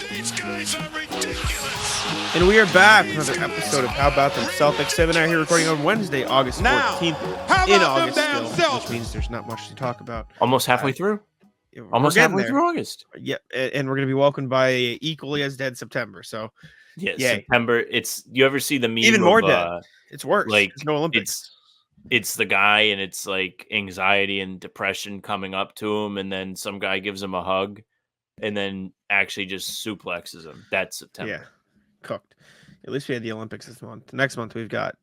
These guys are ridiculous. And we are back with another episode of How About Them Celtics. Sam and I are here recording on Wednesday, August 14th. How in about August them still, Celtics? which means there's not much to talk about. Almost halfway through. Almost halfway through August. Yeah, and we're going to be welcomed by equally as dead September. So, yeah, yay. September. You ever see the meme even more of, dead? It's worse. Like there's no Olympics. It's the guy, and it's like anxiety and depression coming up to him, and then some guy gives him a hug, and then actually just suplexes him. That's September. Yeah, cooked. At least we had the Olympics this month. Next month we've got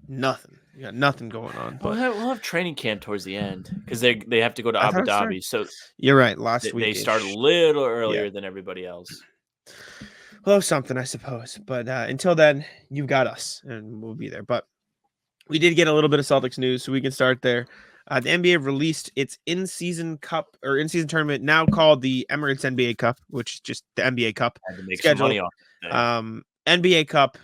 nothing. We got nothing going on. But we'll have training camp towards the end because they have to go to Abu Dhabi. So you're right. Last week they start a little earlier than everybody else. We'll have something, I suppose. But until then, you've got us, and we'll be there. But we did get a little bit of Celtics news, so we can start there. The NBA released its in-season tournament, now called the Emirates NBA Cup, which is just the NBA Cup. Had to make schedule. some money off it. NBA Cup,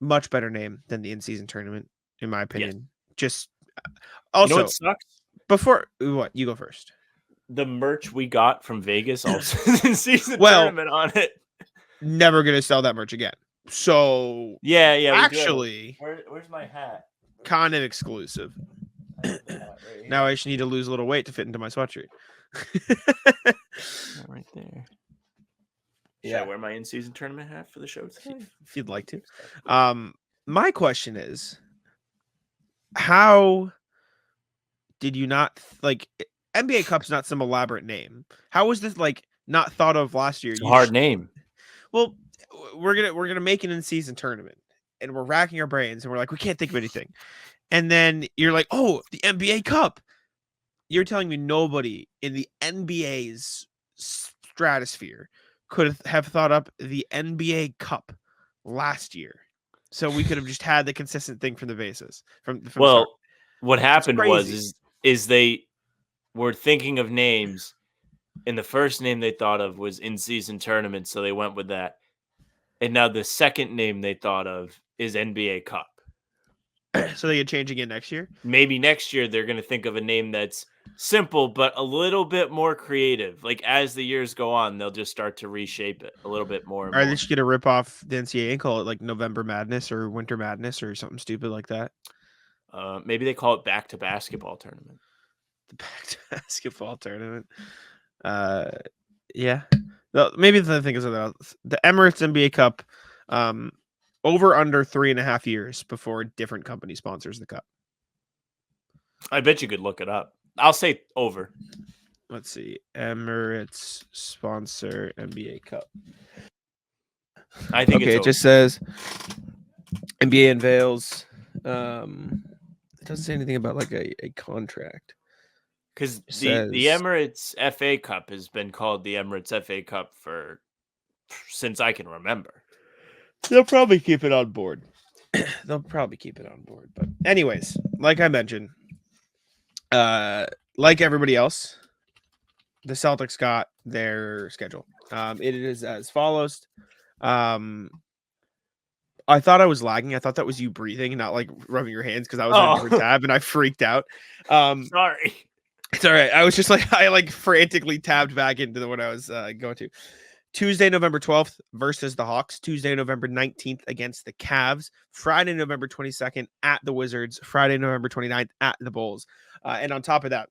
much better name than the in-season tournament, in my opinion. Yes. Just also, what sucks? Before what, you go first. The merch we got from Vegas also in-season tournament on it. Never gonna sell that merch again. So yeah. Actually, where's my hat? Kind of exclusive. Now I just need to lose a little weight to fit into my sweatshirt. Right there. Should I wear my in-season tournament hat for the show today? If you'd like to. My question is, how did you not NBA Cup's not some elaborate name? How was this not thought of last year? It's a hard name. Well, we're gonna make an in-season tournament, and we're racking our brains, and we're like, we can't think of anything. And then you're like, oh, the NBA Cup. You're telling me nobody in the NBA's stratosphere could have thought up the NBA Cup last year, so we could have just had the consistent thing from the basis. From what happened is they were thinking of names, and the first name they thought of was in-season tournament, so they went with that. And now the second name they thought of is NBA Cup. So they could change again next year? Maybe next year they're going to think of a name that's simple, but a little bit more creative. Like as the years go on, they'll just start to reshape it a little bit more. Or they should get a rip off the NCAA and call it like November Madness or Winter Madness or something stupid like that. Maybe they call it Back to Basketball Tournament. The Back to Basketball Tournament. Yeah. Maybe the thing is the Emirates NBA Cup, over under 3.5 years before different company sponsors the cup. I bet you could look it up. I'll say over. Let's see. Emirates sponsor NBA Cup. I think it just says NBA unveils. It doesn't say anything about like a contract. Because the Emirates FA Cup has been called the Emirates FA Cup since I can remember. They'll probably keep it on board. But anyways, like I mentioned, like everybody else, the Celtics got their schedule. It is as follows. I thought I was lagging. I thought that was you breathing, not like rubbing your hands because I was on a different tab and I freaked out. Sorry. It's all right. I was just I frantically tabbed back into what I was going to. Tuesday, November 12th versus the Hawks. Tuesday, November 19th against the Cavs. Friday, November 22nd at the Wizards. Friday, November 29th at the Bulls. And on top of that,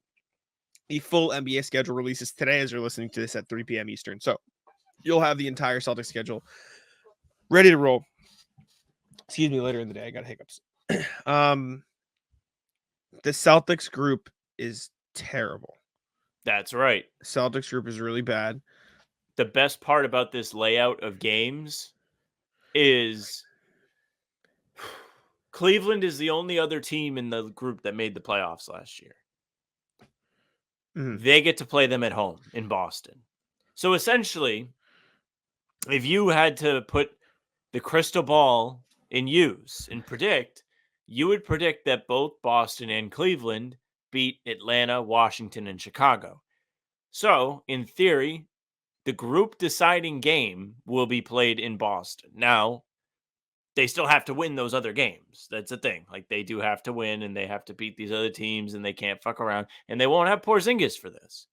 the full NBA schedule releases today as you're listening to this at 3 p.m. Eastern. So you'll have the entire Celtics schedule ready to roll. Excuse me, later in the day. I got hiccups. The Celtics group is terrible. That's right. Celtics group is really bad. The best part about this layout of games is Cleveland is the only other team in the group that made the playoffs last year. Mm-hmm. They get to play them at home in Boston. So essentially, if you had to put the crystal ball in use and predict, you would predict that both Boston and Cleveland beat Atlanta, Washington, and Chicago. So, in theory, the group deciding game will be played in Boston. Now, they still have to win those other games. That's the thing. They do have to win, and they have to beat these other teams, and they can't fuck around. And they won't have Porzingis for this.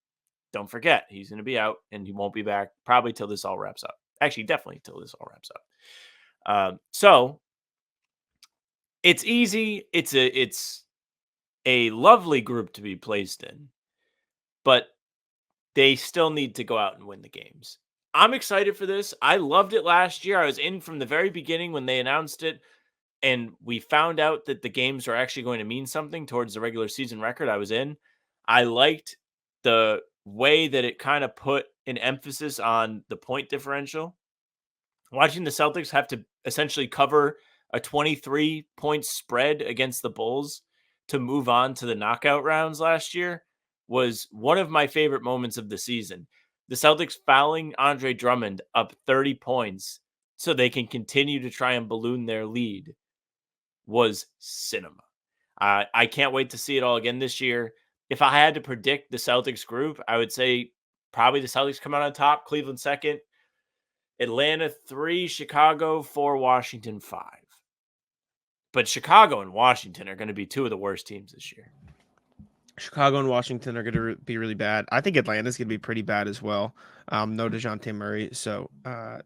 Don't forget, he's going to be out, and he won't be back probably till this all wraps up. Actually, definitely until this all wraps up. So it's easy. It's a lovely group to be placed in, but they still need to go out and win the games. I'm excited for this. I loved it last year. I was in from the very beginning when they announced it, and we found out that the games are actually going to mean something towards the regular season record. I was in. I liked the way that it kind of put an emphasis on the point differential. Watching the Celtics have to essentially cover a 23-point spread against the Bulls to move on to the knockout rounds last year was one of my favorite moments of the season. The Celtics fouling Andre Drummond up 30 points so they can continue to try and balloon their lead was cinema. I can't wait to see it all again this year. If I had to predict the Celtics group, I would say probably the Celtics come out on top, Cleveland second, Atlanta 3, Chicago 4, Washington 5. But Chicago and Washington are going to be two of the worst teams this year. Chicago and Washington are going to be really bad. I think Atlanta's going to be pretty bad as well. No DeJounte Murray, so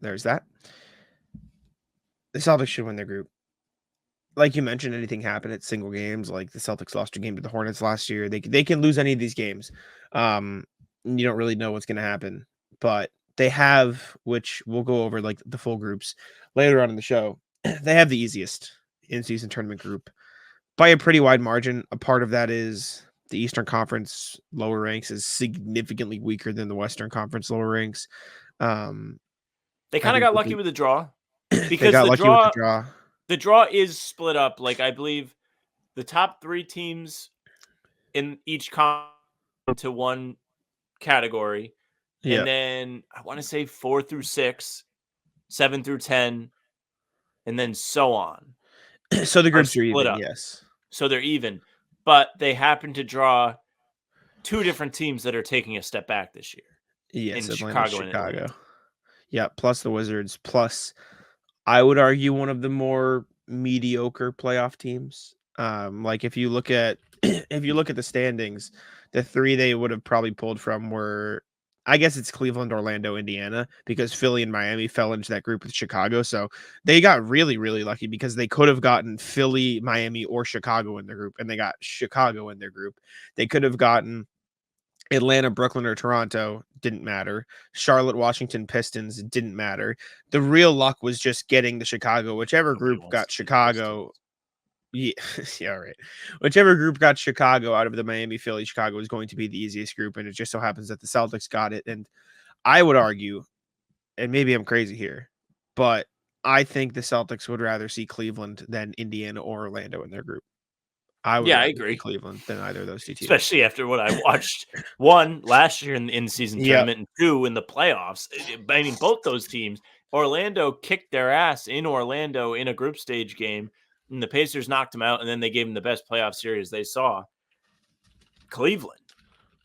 there's that. The Celtics should win their group. Like you mentioned, anything happen at single games. Like the Celtics lost a game to the Hornets last year. They can lose any of these games. You don't really know what's going to happen, but they have, which we'll go over like the full groups later on in the show. They have the easiest in-season tournament group by a pretty wide margin. A part of that is the Eastern Conference lower ranks is significantly weaker than the Western Conference lower ranks. They kind of got lucky with the draw because the draw is split up. Like I believe the top 3 teams in each conference to one category. Yeah. And then I want to say 4 through 6, 7 through 10, and then so on. So the groups are even, up. Yes. So they're even, but they happen to draw 2 different teams that are taking a step back this year. Yes, in Chicago. And Atlanta. Yeah, plus the Wizards, plus I would argue one of the more mediocre playoff teams. Like if you look at the standings, the 3 they would have probably pulled from were, I guess it's Cleveland, Orlando, Indiana, because Philly and Miami fell into that group with Chicago. So they got really, really lucky because they could have gotten Philly, Miami, or Chicago in their group, and they got Chicago in their group. They could have gotten Atlanta, Brooklyn, or Toronto, didn't matter. Charlotte, Washington, Pistons, didn't matter. The real luck was just getting the Chicago, whichever group got Chicago. Yeah, yeah, right. Whichever group got Chicago out of the Miami, Philly, Chicago is going to be the easiest group, and it just so happens that the Celtics got it. And I would argue, and maybe I'm crazy here, but I think the Celtics would rather see Cleveland than Indiana or Orlando in their group. I agree. Cleveland than either of those 2 teams, especially after what I watched. 1 last year in the in-season tournament, and 2 in the playoffs. I mean, both those teams. Orlando kicked their ass in Orlando in a group stage game, and the Pacers knocked them out, and then they gave them the best playoff series they saw. Cleveland,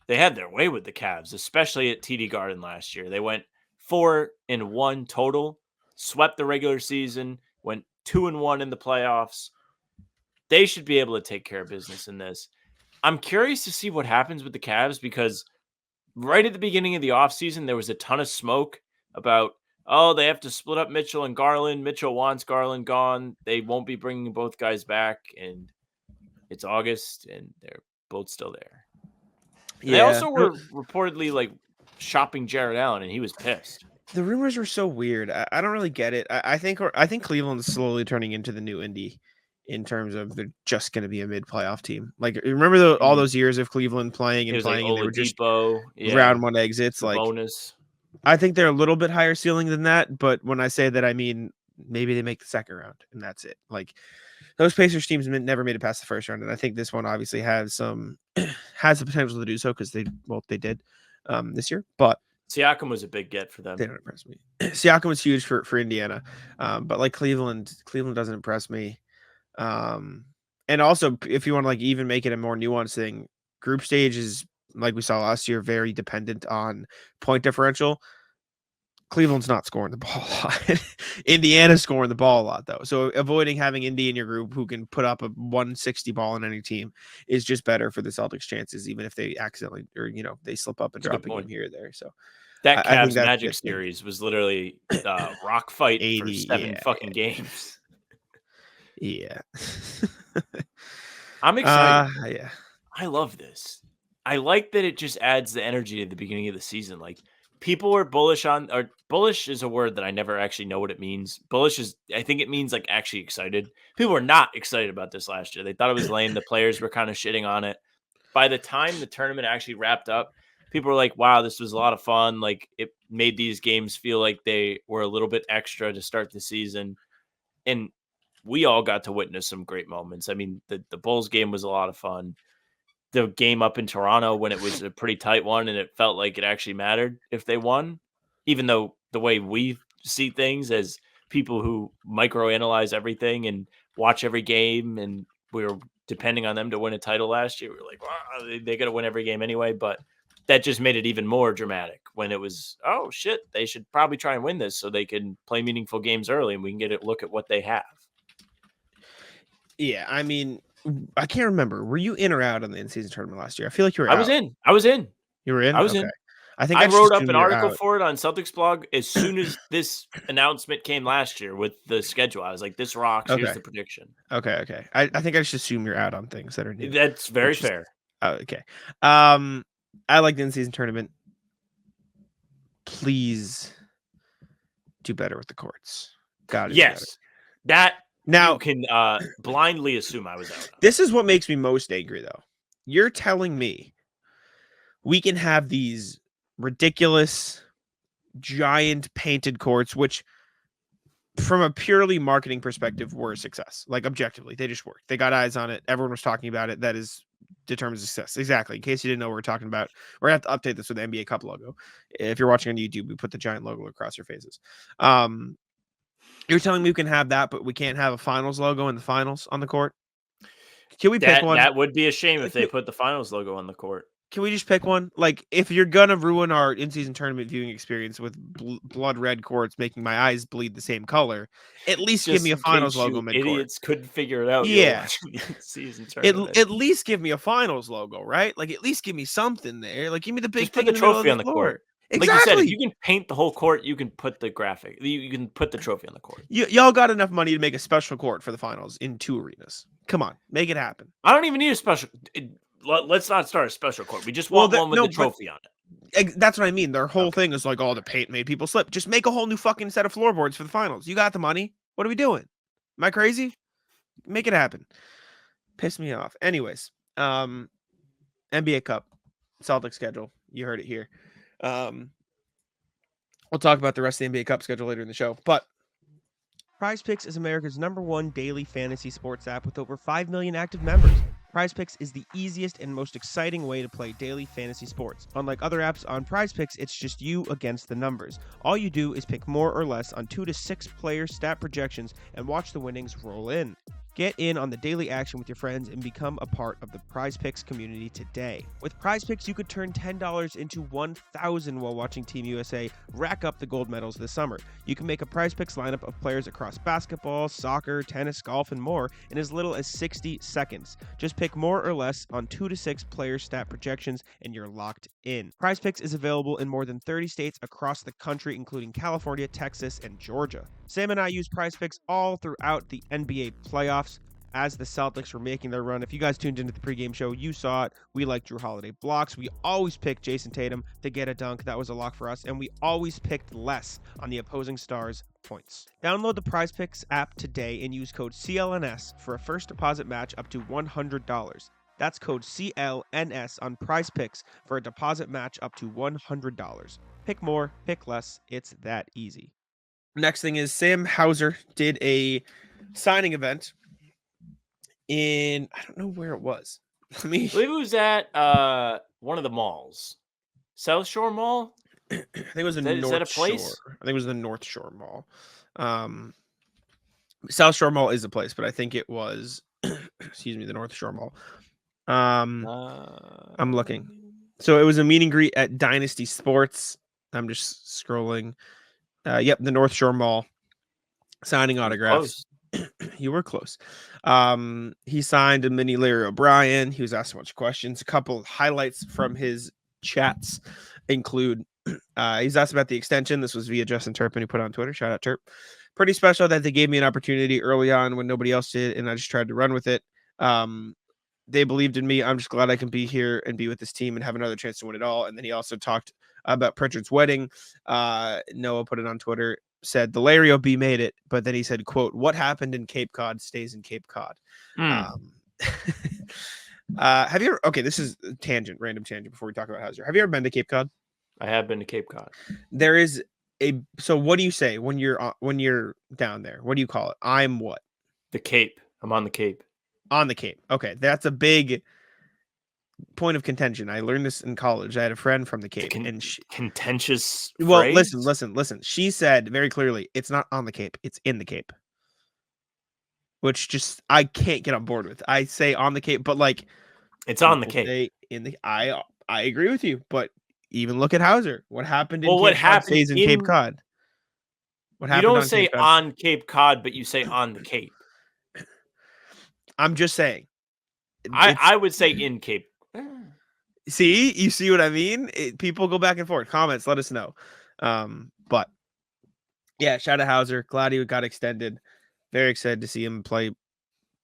they had their way with the Cavs, especially at TD Garden last year. They went 4-1 total, swept the regular season, went 2-1 in the playoffs. They should be able to take care of business in this. I'm curious to see what happens with the Cavs because right at the beginning of the offseason, there was a ton of smoke about, they have to split up Mitchell and Garland. Mitchell wants Garland gone. They won't be bringing both guys back. And it's August, and they're both still there. Yeah. They also were reportedly like shopping Jared Allen, and he was pissed. The rumors were so weird. I don't really get it. I think Cleveland's slowly turning into the new Indy. In terms of they're just going to be a mid-playoff team. Like, remember all those years of Cleveland playing and playing, and they were just round 1 exits. Like, bonus. I think they're a little bit higher ceiling than that, but when I say that, I mean maybe they make the second round, and that's it. Like, those Pacers teams never made it past the first round, and I think this one obviously has the potential to do so because they did this year. But Siakam was a big get for them. They don't impress me. Siakam was huge for Indiana, but like Cleveland doesn't impress me. And also if you want to like even make it a more nuanced thing, group stage is, like we saw last year, very dependent on point differential. Cleveland's not scoring the ball a lot. Indiana's scoring the ball a lot though. So avoiding having Indy in your group who can put up a 160 ball in any team is just better for the Celtics chances, even if they accidentally, or, they slip up and drop a game here or there. So That I think Cavs Magic that's big. series was literally rock fight for 80, 7 yeah, fucking games. yeah. I'm excited. Yeah. I love this. I like that it just adds the energy at the beginning of the season. Like people were bullish on, or bullish is a word that I never actually know what it means. Bullish is, I think it means like actually excited. People were not excited about this last year. They thought it was lame. The players were kind of shitting on it. By the time the tournament actually wrapped up, people were like, wow, this was a lot of fun. Like it made these games feel like they were a little bit extra to start the season. And we all got to witness some great moments. I mean, the Bulls game was a lot of fun. The game up in Toronto when it was a pretty tight one and it felt like it actually mattered if they won, even though the way we see things as people who microanalyze everything and watch every game, and we were depending on them to win a title last year. We were like, wow, they got to win every game anyway. But that just made it even more dramatic when it was, oh shit, they should probably try and win this so they can play meaningful games early and we can get a look at what they have. Yeah, I mean, I can't remember. Were you in or out on the in-season tournament last year? I feel like you were I out. was in. I was in. You were in? I was Okay. in. I think I just wrote up assumed an you were article out. for it on Celtics blog as soon as this announcement came last year with the schedule. I was like, this rocks. Here's Okay. the prediction. Okay. I think I just assume you're out on things that are new. That's very Which is- fair. Okay. I like the in-season tournament. Please do better with the courts. Got it. Yes. That Now you can blindly assume I was out on. This is what makes me most angry, though. You're telling me we can have these ridiculous, giant painted courts, which, from a purely marketing perspective, were a success. Like, objectively, they just worked. They got eyes on it. Everyone was talking about it. That is determines success. Exactly. In case you didn't know what we're talking about, we're going to have to update this with the NBA Cup logo. If you're watching on YouTube, we put the giant logo across your faces. You're telling me we can have that, but we can't have a finals logo in the finals on the court? Can we pick one? That would be a shame if they put the finals logo on the court. Can we just pick one? Like, if you're gonna ruin our in-season tournament viewing experience with blood red courts making my eyes bleed the same color, at least give me a finals logo mid-court. Idiots couldn't figure it out. Yeah, season tournament. at least give me a finals logo, right? Like, at least give me something there. Like, give me the big Just put thing the in the middle trophy of on the court. Exactly. Like you said, if you can paint the whole court, you can put the graphic. You can put the trophy on the court. Y'all got enough money to make a special court for the finals in 2 arenas. Come on, make it happen. I don't even need a special. Let's not start a special court. We just want one with the trophy on it. That's what I mean. Their whole thing is like, oh, the paint made people slip. Just make a whole new fucking set of floorboards for the finals. You got the money. What are we doing? Am I crazy? Make it happen. Piss me off. Anyways, NBA Cup, Celtics schedule. You heard it here. We'll talk about the rest of the NBA Cup schedule later in the show. But PrizePicks is America's #1 daily fantasy sports app with over 5 million active members. PrizePicks is the easiest and most exciting way to play daily fantasy sports. Unlike other apps on PrizePicks, it's just you against the numbers. All you do is pick more or less on 2 to 6 player stat projections and watch the winnings roll in. Get in on the daily action with your friends and become a part of the PrizePicks community today. With PrizePicks, you could turn $10 into $1,000 while watching Team USA rack up the gold medals this summer. You can make a PrizePicks lineup of players across basketball, soccer, tennis, golf, and more in as little as 60 seconds. Just pick more or less on 2 to 6 player stat projections and you're locked in. PrizePicks is available in more than 30 states across the country, including California, Texas, and Georgia. Sam and I use PrizePicks all throughout the NBA playoffs as the Celtics were making their run. If you guys tuned into the pregame show, you saw it. We like Drew Holiday blocks. We always picked Jason Tatum to get a dunk. That was a lock for us. And we always picked less on the opposing stars' points. Download the PrizePicks app today and use code CLNS for a first deposit match up to $100. That's code CLNS on PrizePicks for a deposit match up to $100. Pick more, pick less. It's that easy. Next thing is Sam Hauser did a signing event in, I don't know where it was. I believe it was at one of the malls. South Shore Mall? I think it was the North Is that a place? Shore. I think it was the North Shore Mall. South Shore Mall is a place, but I think it was excuse me, the North Shore Mall. I'm looking. So it was a meet and greet at Dynasty Sports. I'm just scrolling. Yep, the North Shore Mall. Signing autographs. You were close. He signed a mini Larry O'Brien. He was asked a bunch of questions. A couple of highlights from his chats include He's asked about the extension. This was via Justin Turpin, who put on Twitter. Shout out Turp. Pretty special that they gave me an opportunity early on when nobody else did, and I just tried to run with it. They believed in me. I'm just glad I can be here and be with this team and have another chance to win it all. And then he also talked about Pritchard's wedding. Noah put it on Twitter, said the Larry OB made it, but then he said, quote, what happened in Cape Cod stays in Cape Cod. Have you ever, okay, this is a tangent, random tangent before we talk about Hauser. Have you ever been to Cape Cod? I have been to Cape Cod. There is so what do you say when you're down there? What do you call it? I'm what? The Cape. I'm on the Cape. On the Cape. Okay, that's a big point of contention. I learned this in college. I had a friend from the Cape, and contentious. Well, phrase? listen. She said very clearly, it's not on the Cape, it's in the Cape. Which just I can't get on board with. I say on the Cape, but like it's on the Cape. I agree with you, but even look at Hauser. What happened in what Cape Cod happened stays in Cape Cod. What happened? You don't say on Cape Cod, but you say on the Cape. I'm just saying. I would say in Cape. See, you see what I mean? People go back and forth. Comments, let us know. But yeah, shout out Hauser. Glad he got extended. Very excited to see him play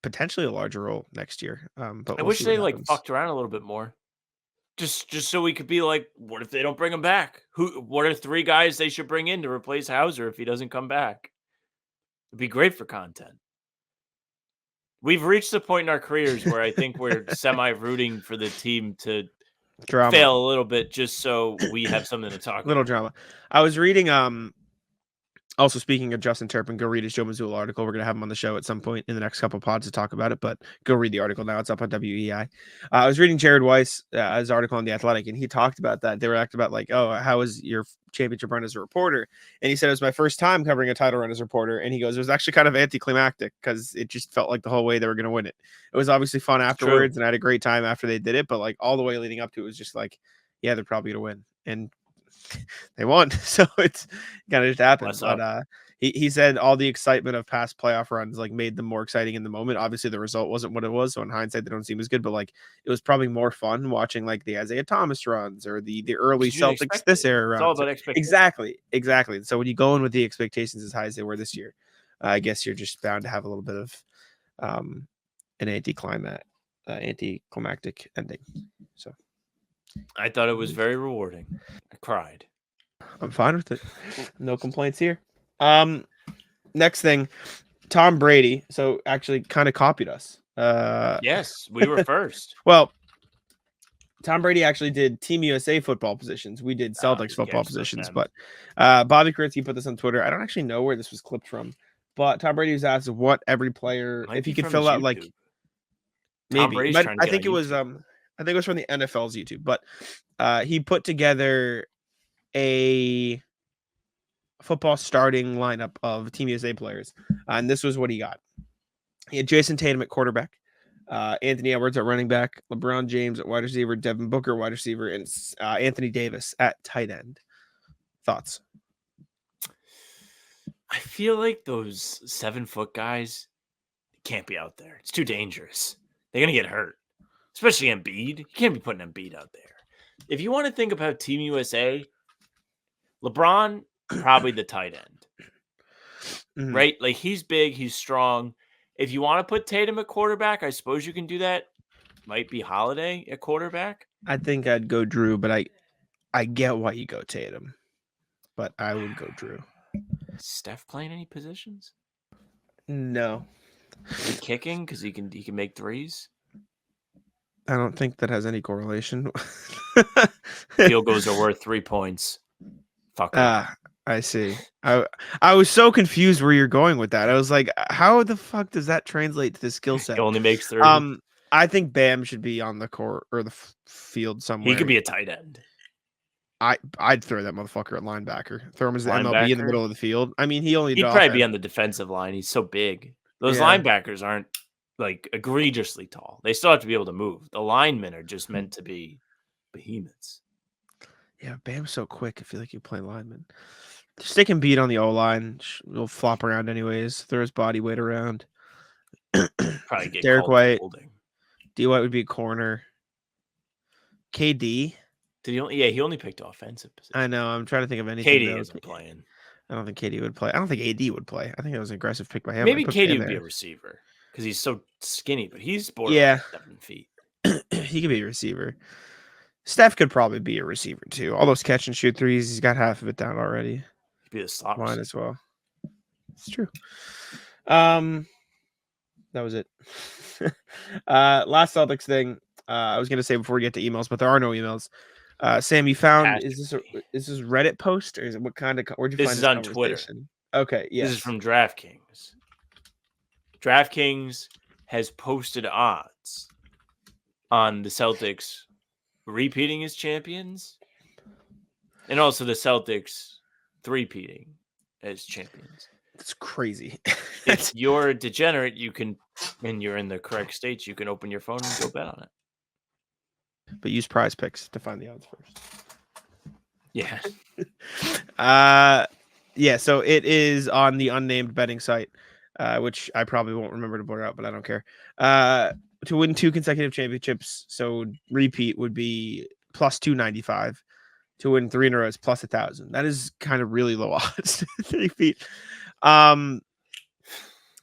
potentially a larger role next year. But I wish they fucked around a little bit more. Just so we could be like, what if they don't bring him back? What are 3 guys they should bring in to replace Hauser if he doesn't come back? It'd be great for content. We've reached the point in our careers where I think we're semi-rooting for the team to fail a little bit just so we have something to talk about. Little drama. I was reading also, speaking of Justin Turpin, go read his Joe Mazzulla article. We're going to have him on the show at some point in the next couple of pods to talk about it, but go read the article now. It's up on WEI. I was reading Jared Weiss' his article on The Athletic, and he talked about that. They were acting about like, oh, how was your championship run as a reporter? And he said it was my first time covering a title run as a reporter. And he goes, it was actually kind of anticlimactic because it just felt like the whole way they were going to win it. It was obviously fun afterwards, and I had a great time after they did it, but like all the way leading up to it was just like, yeah, they're probably going to win. And they won, so it's kind of just happened. But he said all the excitement of past playoff runs like made them more exciting in the moment. Obviously, the result wasn't what it was, so in hindsight, they don't seem as good. But like, it was probably more fun watching like the Isaiah Thomas runs or the early Celtics this era runs. It's all about expectations. Exactly. So when you go in with the expectations as high as they were this year, I guess you're just bound to have a little bit of an anticlimactic ending. So. I thought it was very rewarding. I cried. I'm fine with it. No complaints here. Next thing, Tom Brady. So actually kind of copied us. Yes, we were first. Well, Tom Brady actually did Team USA football positions. We did Celtics football positions, but Bobby Kritzky put this on Twitter. I don't actually know where this was clipped from, but Tom Brady was asked what every player, if he could fill out like maybe. I think it was I think it was from the NFL's YouTube, but he put together a football starting lineup of Team USA players, and this was what he got. He had Jason Tatum at quarterback, Anthony Edwards at running back, LeBron James at wide receiver, Devin Booker wide receiver, and Anthony Davis at tight end. Thoughts? I feel like those 7-foot guys can't be out there. It's too dangerous. They're going to get hurt. Especially Embiid. You can't be putting Embiid out there. If you want to think about Team USA, LeBron, probably the tight end. Right? Like, he's big. He's strong. If you want to put Tatum at quarterback, I suppose you can do that. Might be Holiday at quarterback. I think I'd go Drew, but I get why you go Tatum. But I would go Drew. Is Steph playing any positions? No. Is he kicking because he can make threes? I don't think that has any correlation. Field goals are worth 3 points. Fuck. I see. I was so confused where you're going with that. I was like, how the fuck does that translate to the skill set? He only makes 3. I think Bam should be on the court or the field somewhere. He could be a tight end. I'd throw that motherfucker at linebacker. Throw him as the MLB in the middle of the field. I mean, he'd probably be on the defensive line. He's so big. Those linebackers aren't like egregiously tall. They still have to be able to move. The linemen are just meant to be behemoths. Yeah, Bam's so quick. I feel like you play lineman. Stick and beat on the O-line. He'll flop around anyways. Throw his body weight around. Probably get Derek White. holding. D. White would be a corner. KD. Did he only? Yeah, he only picked offensive position. I know. I'm trying to think of anything. KD though. isn't playing. I don't think KD would play. I don't think AD would play. I think it was an aggressive pick by him. Maybe I put KD Bam would be there. a receiver because he's so skinny, but he's Yeah. borderline 7 feet. He could be a receiver. Steph could probably be a receiver too. All those catch and shoot threes, he's got half of it down already. He'd be the slot Mine receiver. as well. It's true. That was it. Last Celtics thing. I was gonna say before we get to emails, but there are no emails. Sam, you found is this Reddit post or is it what kind of where'd you This find is this on Twitter. conversation? Okay, yes. This is from DraftKings. DraftKings has posted odds on the Celtics repeating as champions and also the Celtics three-peating as champions. That's crazy. If you're a degenerate, you can, and you're in the correct states, you can open your phone and go bet on it. But use Prize Picks to find the odds first. Yeah. Yeah, so it is on the unnamed betting site, which I probably won't remember to blur out, but I don't care. To win 2 consecutive championships, so repeat would be plus 295. To win 3 in a row is plus 1,000. That is kind of really low odds. 3 feet. I would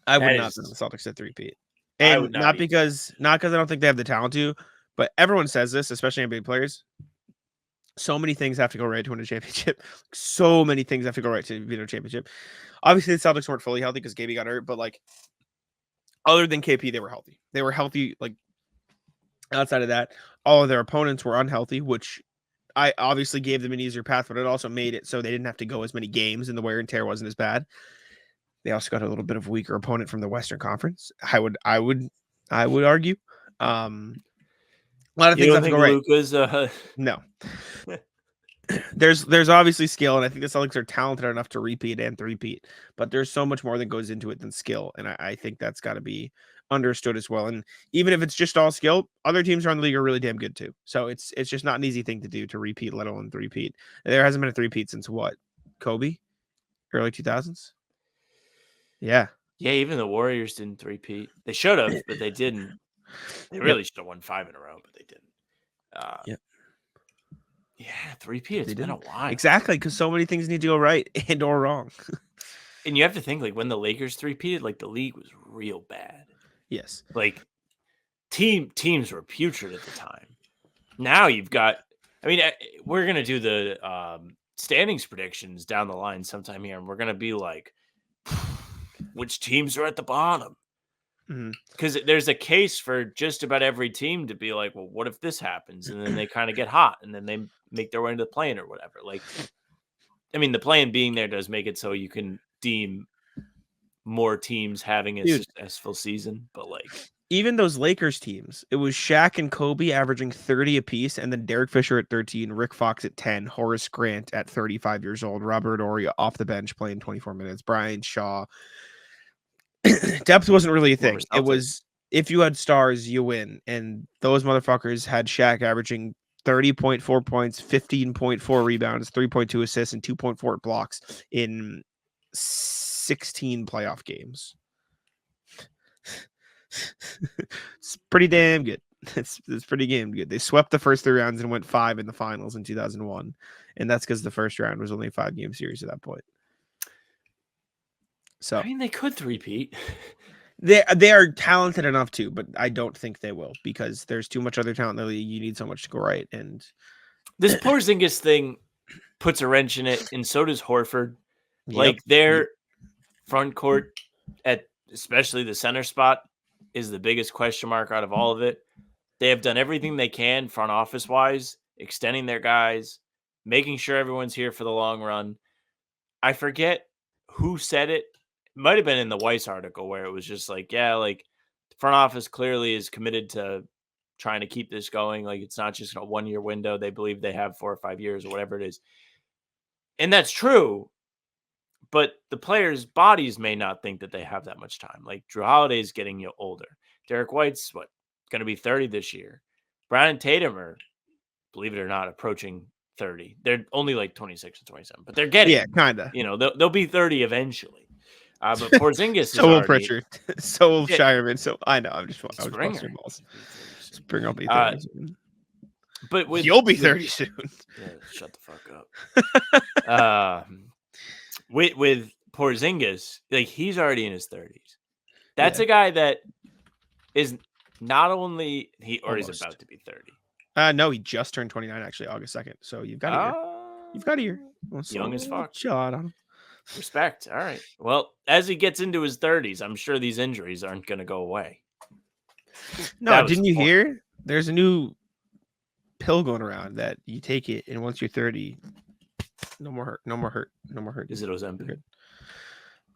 not bet the Celtics at 3-peat. And not because I don't think they have the talent to, but everyone says this, especially NBA players. So many things have to go right to win a championship. So many things have to go right to win a championship. Obviously, the Celtics weren't fully healthy because KB got hurt, but like other than KP, they were healthy. They were healthy. Like outside of that, all of their opponents were unhealthy, which I obviously gave them an easier path, but it also made it so they didn't have to go as many games and the wear and tear wasn't as bad. They also got a little bit of a weaker opponent from the Western Conference. I would argue. A lot of things have to go right. Luka's, No. There's obviously skill, and I think the Celtics are talented enough to repeat and three-peat, but there's so much more that goes into it than skill, and I think that's got to be understood as well. And even if it's just all skill, other teams around the league are really damn good too. So it's just not an easy thing to do to repeat, let alone three-peat. There hasn't been a three-peat since what? Kobe? Early 2000s? Yeah. Yeah, even the Warriors didn't three-peat. They should have, but they didn't. They really should have won 5 in a row, but they didn't. Yep. Yeah, three-peat. It's been a while. Exactly, because so many things need to go right and or wrong. And you have to think, like, when the Lakers three-peated, like, the league was real bad. Yes. Like, teams were putrid at the time. Now you've got – I mean, we're going to do the standings predictions down the line sometime here, and we're going to be like, which teams are at the bottom? Because there's a case for just about every team to be like, well, what if this happens? And then they kind of get hot, and then they make their way into the play-in or whatever. Like, I mean, the play-in being there does make it so you can deem more teams having a successful season. But like, even those Lakers teams, it was Shaq and Kobe averaging 30 apiece, and then Derek Fisher at 13, Rick Fox at 10, Horace Grant at 35 years old, Robert Horry off the bench playing 24 minutes, Brian Shaw. Depth wasn't really a thing. It was if you had stars, you win. And those motherfuckers had Shaq averaging 30.4 points, 15.4 rebounds, 3.2 assists, and 2.4 blocks in 16 playoff games. It's pretty damn good. It's pretty damn good. They swept the first 3 rounds and went 5 in the finals in 2001. And that's because the first round was only a 5-game series at that point. So I mean, they could three-peat. They are talented enough to, but I don't think they will because there's too much other talent in the league. You need so much to go right. And this Porzingis thing puts a wrench in it, and so does Horford. Like their front court at especially the center spot is the biggest question mark out of all of it. They have done everything they can front office wise, extending their guys, making sure everyone's here for the long run. I forget who said it. It might have been in the Weiss article where it was just like, yeah, like the front office clearly is committed to trying to keep this going. Like it's not just a 1-year window. They believe they have 4 or 5 years or whatever it is. And that's true. But the players' bodies may not think that they have that much time. Like Drew Holiday's getting older. Derek White's going to be 30 this year. Brown and Tatum are, believe it or not, approaching 30. They're only like 26 and 27, but they're getting, kind of. You know, they'll be 30 eventually. But Porzingis so will Pritchard, so will Shireman. So I know. I was busting balls. Just bring up But you'll be 30 soon. Yeah, shut the fuck up. With Porzingis, like he's already in his 30s. That's a guy that is not only he's about to be 30. No, he just turned 29 actually, August 2nd. So you've got a year. You've got a year. Well, Young as fuck. Chill out on him. Respect. All right. Well, as he gets into his 30s, I'm sure these injuries aren't going to go away. No, didn't you hear? There's a new pill going around that you take it, and once you're 30, no more hurt, no more hurt, no more hurt. Is it Ozempic?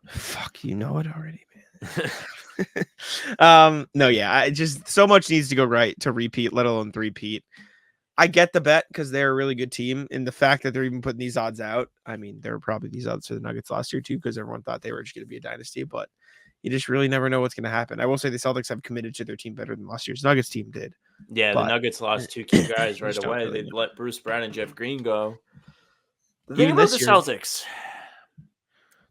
Fuck, you know it already, man. No, yeah, I just so much needs to go right to repeat, let alone three-peat. I get the bet because they're a really good team, and the fact that they're even putting these odds out. I mean, there were probably these odds for the Nuggets last year too, because everyone thought they were just going to be a dynasty, but you just really never know what's going to happen. I will say the Celtics have committed to their team better than last year's Nuggets team did. Yeah, the Nuggets lost 2 key guys right away. They let Bruce Brown and Jeff Green go. The thing about the Celtics,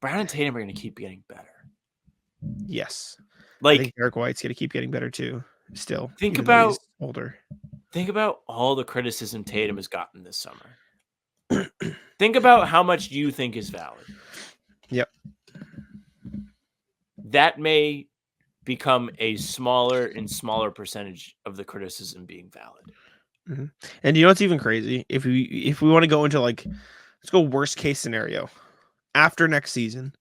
Brown and Tatum are going to keep getting better. Yes. Like, I think Derek White's going to keep getting better too. Still. Think about older. Think about all the criticism Tatum has gotten this summer. Think about how much you think is valid. Yep. That may become a smaller and smaller percentage of the criticism being valid. Mm-hmm. And you know what's even crazy? If we want to go into let's go worst case scenario. After next season,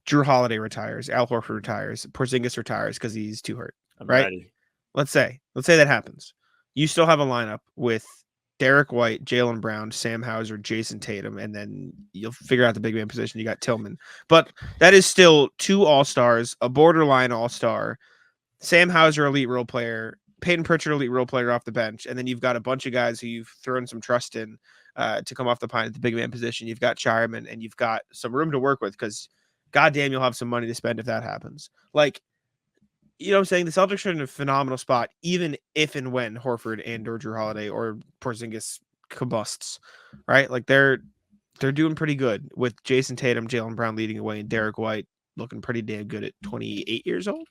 Drew Holiday retires, Al Horford retires, Porzingis retires because he's too hurt. I'm right? ready. Let's say that happens. You still have a lineup with Derek White, Jaylen Brown, Sam Hauser, Jason Tatum, and then you'll figure out the big man position. You got Tillman. But that is still 2 all-stars, a borderline all-star, Sam Hauser, elite role player, Peyton Pritchard, elite role player off the bench, and then you've got a bunch of guys who you've thrown some trust in to come off the pine at the big man position. You've got Shireman, and you've got some room to work with because goddamn, you'll have some money to spend if that happens. You know what I'm saying? The Celtics are in a phenomenal spot, even if and when Horford and or Drew Holiday or Porzingis combusts, right? They're doing pretty good with Jason Tatum, Jaylen Brown leading away, and Derek White looking pretty damn good at 28 years old.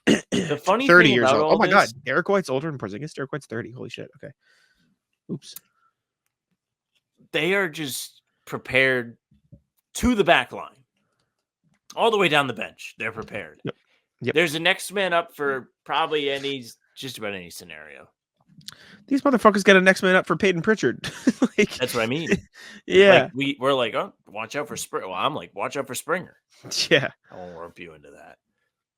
The funny 30 thing years about old. all Oh my this, God, Derek White's older than Porzingis. Derek White's 30. Holy shit. Okay. Oops. They are just prepared to the back line, all the way down the bench. They're prepared. Yep. There's a next man up for probably just about any scenario. These motherfuckers got a next man up for Peyton Pritchard. That's what I mean. Yeah. We're like, oh, watch out for Springer. Well, I'm like, watch out for Springer. Yeah. I won't rope you into that.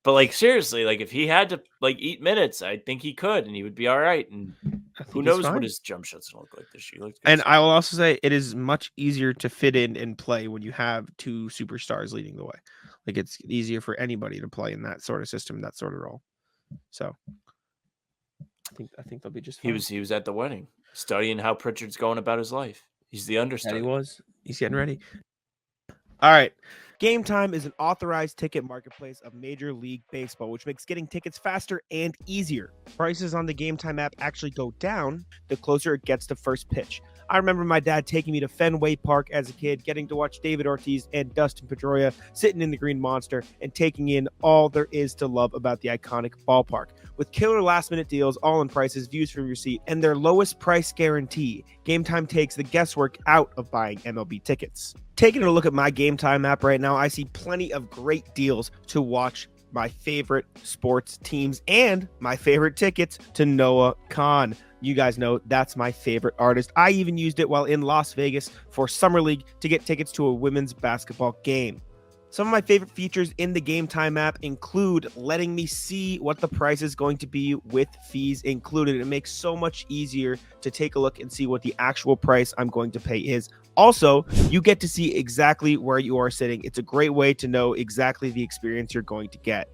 But seriously, if he had to eat minutes, I think he could, and he would be all right. And who knows what his jump shots gonna look like this year. And I will also say it is much easier to fit in and play when you have 2 superstars leading the way. It's easier for anybody to play in that sort of system, that sort of role. So I think they'll be just fine. He was at the wedding studying how Pritchard's going about his life. He's the understudy. He's getting ready. All right. Game Time is an authorized ticket marketplace of Major League Baseball, which makes getting tickets faster and easier. Prices on the Game Time app actually go down the closer it gets to first pitch. I remember my dad taking me to Fenway Park as a kid, getting to watch David Ortiz and Dustin Pedroia sitting in the Green Monster and taking in all there is to love about the iconic ballpark. With killer last-minute deals, all-in prices, views from your seat, and their lowest price guarantee, Game Time takes the guesswork out of buying MLB tickets. Taking a look at my Game Time app right now, I see plenty of great deals to watch my favorite sports teams and my favorite tickets to Noah Khan. You guys know that's my favorite artist. I even used it while in Las Vegas for Summer League to get tickets to a women's basketball game. Some of my favorite features in the Game Time app include letting me see what the price is going to be with fees included. It makes so much easier to take a look and see what the actual price I'm going to pay is. Also, you get to see exactly where you are sitting. It's a great way to know exactly the experience you're going to get.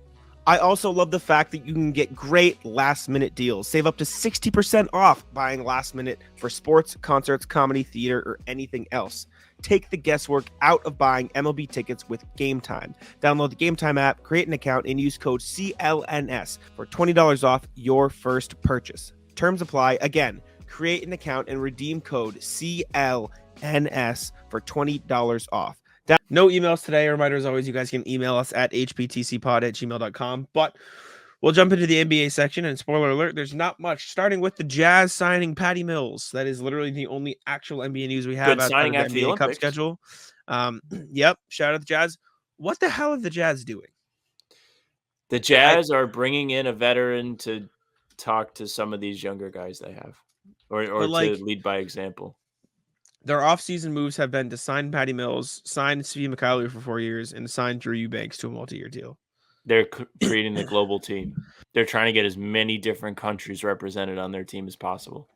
I also love the fact that you can get great last-minute deals. Save up to 60% off buying last minute for sports, concerts, comedy, theater, or anything else. Take the guesswork out of buying MLB tickets with Game Time. Download the Game Time app, create an account, and use code CLNS for $20 off your first purchase. Terms apply. Again, create an account and redeem code CLNS for $20 off. No emails today. A reminder, as always, you guys can email us at hptcpod@gmail.com. But We'll jump into the NBA section, and spoiler alert, there's not much. Starting with the Jazz signing Patty Mills. That is literally the only actual NBA news we have Good outside of signing the after the NBA Cup Olympics. schedule. Yep. Shout out the Jazz. What the hell are the Jazz doing? The Jazz are bringing in a veteran to talk to some of these younger guys they have, or But, like, to lead by example. Their offseason moves have been to sign Patty Mills, sign Steve McCallum for 4 years, and sign Drew Eubanks to a multi-year deal. They're creating the global team. They're trying to get as many different countries represented on their team as possible.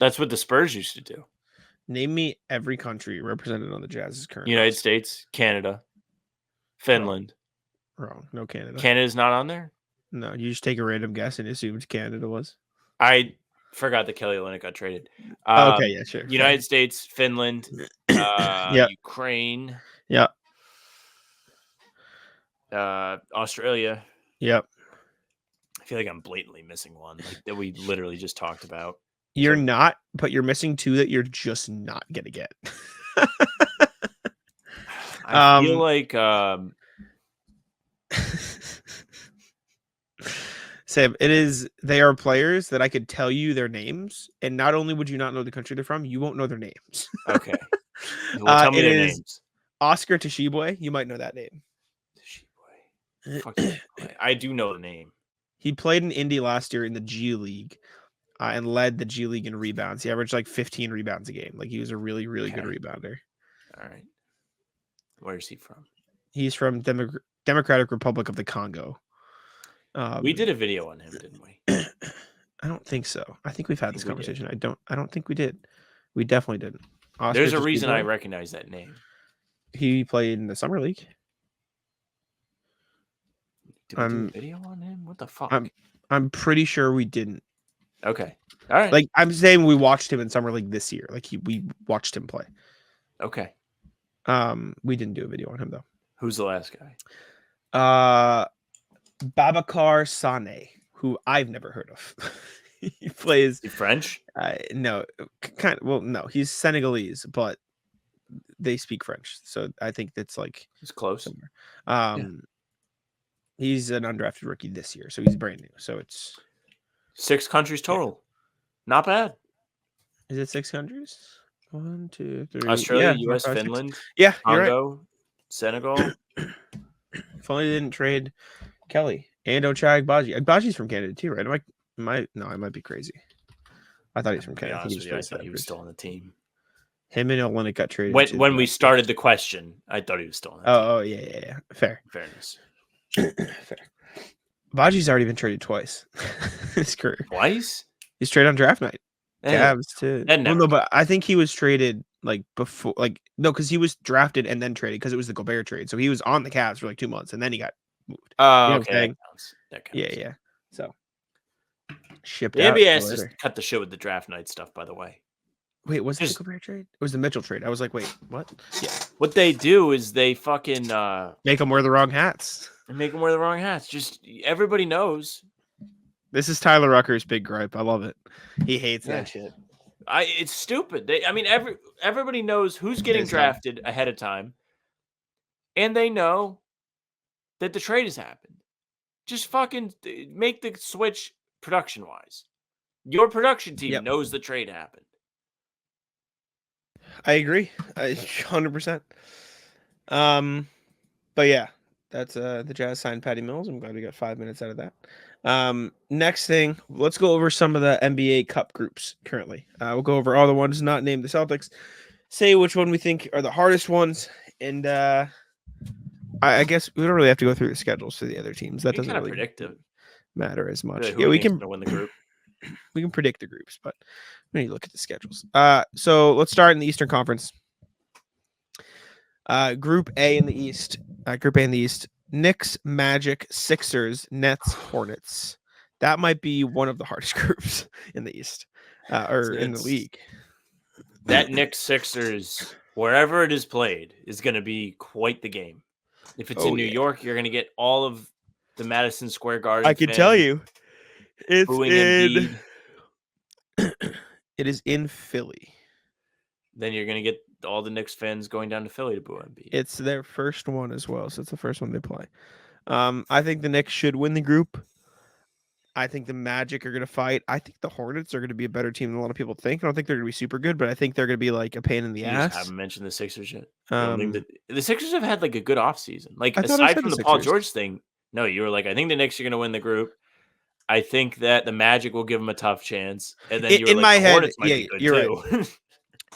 That's what the Spurs used to do. Name me every country represented on the Jazz's current United roster. States, Canada, Finland. Wrong. No Canada. Canada's not on there? No, you just take a random guess and assumed Canada was. I forgot that Kelly Olynyk got traded. Okay, yeah, sure. United States, Finland, Yep. Ukraine. Yep. Australia. Yep. I feel like I'm blatantly missing one that we literally just talked about. You're not, but you're missing two that you're just not gonna get. I feel like Sam, they are players that I could tell you their names, and not only would you not know the country they're from, you won't know their names. okay. Well, tell me it their is names. Oscar Tshiebwe. You might know that name. Fuck yeah. I do know the name. He played in Indy last year in the G League and led the G League in rebounds. He averaged like 15 rebounds a game. Like, he was a really, really good rebounder. All right. Where is he from? He's from Democratic Republic of the Congo. We did a video on him, didn't we? I don't think so. I think we've had this conversation. I don't think we did. We definitely didn't. Oscar There's a reason Tshiebwe, I recognize that name. He played in the summer league. Did we do a video on him? What the fuck? I'm pretty sure we didn't. Okay. All right. Like, I'm saying we watched him in summer league this year. Like, we watched him play. Okay. We didn't do a video on him though. Who's the last guy? Babacar Sane, who I've never heard of. He plays. Is he French? No, kind of. Well, no, he's Senegalese, but they speak French, so I think that's like he's close. Somewhere. He's an undrafted rookie this year, so he's brand new. So it's 6 countries total. Yeah. Not bad. Is it 6 countries? 1, 2, 3. Australia, US, Finland. 6. Yeah, Congo, right. Senegal. If only they didn't trade Kelly and Ochai Agbaji. Agbaji's from Canada too, right? I might be crazy. I thought he was from Canada. I thought he was still on the team. Him and Olynyk got traded. When we started the question, I thought he was still on the team. Oh, yeah. Fairness. Fair. Baji's already been traded twice. His career. Twice? He's traded on draft night. Cavs too. Well, no, but I think he was traded like before, because he was drafted and then traded because it was the Gobert trade. So he was on the Cavs for like 2 months and then he got moved. Oh, okay. That counts. Yeah. So shipped the out. NBA has to cut the shit with the draft night stuff, by the way. Wait, was it the Gobert trade? It was the Mitchell trade. I was like, wait, what? Yeah. What they do is they fucking make them wear the wrong hats. And make them wear the wrong hats. Just everybody knows. This is Tyler Rucker's big gripe. I love it. He hates that shit. It's stupid. Everybody knows who's getting drafted ahead of time, and they know that the trade has happened. Just fucking make the switch production wise. Your production team knows the trade happened. I agree. 100%. But yeah, that's the Jazz signed Patty Mills. I'm glad we got 5 minutes out of that. Next thing, let's go over some of the NBA Cup groups currently. We'll go over all the ones not named the Celtics, say which one we think are the hardest ones, and I guess we don't really have to go through the schedules for the other teams. That doesn't really matter as much. Yeah, we can win the group. We can predict the groups, but we need to look at the schedules. So let's start in the Eastern Conference. Group A in the East. Knicks, Magic, Sixers, Nets, Hornets. That might be one of the hardest groups in the East, in the league. That Knicks Sixers, wherever it is played, is going to be quite the game. If it's in New York, you're going to get all of the Madison Square Garden. I can tell you, it's in. It is in Philly. Then you're going to get all the Knicks fans going down to Philly to boo Embiid. It's their first one as well, so it's the first one they play. I think the Knicks should win the group. I think the Magic are going to fight. I think the Hornets are going to be a better team than a lot of people think. I don't think they're going to be super good, but I think they're going to be like a pain in the You just ass. haven't mentioned the Sixers yet. You don't think Um, that the Sixers have had like a good offseason? Like I thought I aside said from the the Paul Sixers. George thing, no, you were like, I think the Knicks are going to win the group. I think that the Magic will give them a tough chance, and then you were In like, my the head, Hornets might yeah, be good you're right. too.